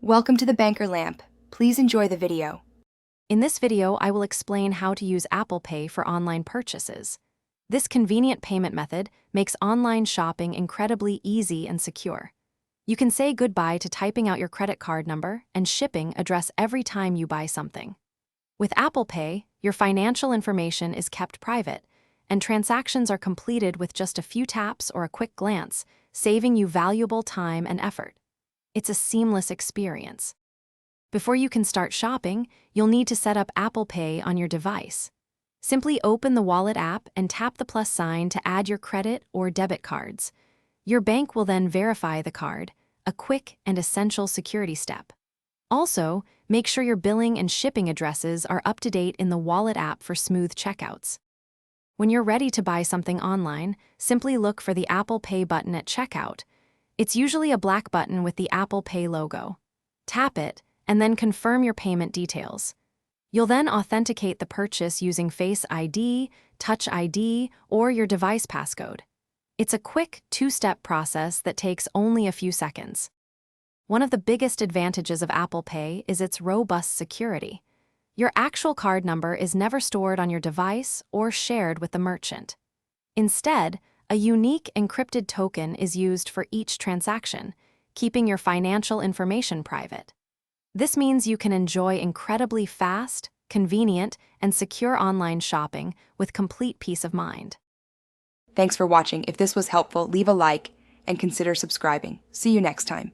Welcome to the Banker Lamp. Please enjoy the video. In this video, I will explain how to use Apple Pay for online purchases. This convenient payment method makes online shopping incredibly easy and secure. You can say goodbye to typing out your credit card number and shipping address every time you buy something. With Apple Pay, your financial information is kept private, and transactions are completed with just a few taps or a quick glance, saving you valuable time and effort. It's a seamless experience. Before you can start shopping, you'll need to set up Apple Pay on your device. Simply open the Wallet app and tap the plus sign to add your credit or debit cards. Your bank will then verify the card, a quick and essential security step. Also, make sure your billing and shipping addresses are up to date in the Wallet app for smooth checkouts. When you're ready to buy something online, simply look for the Apple Pay button at checkout. It's usually a black button with the Apple Pay logo. Tap it, and then confirm your payment details. You'll then authenticate the purchase using Face ID, Touch ID, or your device passcode. It's a quick, two-step process that takes only a few seconds. One of the biggest advantages of Apple Pay is its robust security. Your actual card number is never stored on your device or shared with the merchant. Instead, a unique encrypted token is used for each transaction, keeping your financial information private. This means you can enjoy incredibly fast, convenient, and secure online shopping with complete peace of mind. Thanks for watching. If this was helpful, leave a like and consider subscribing. See you next time.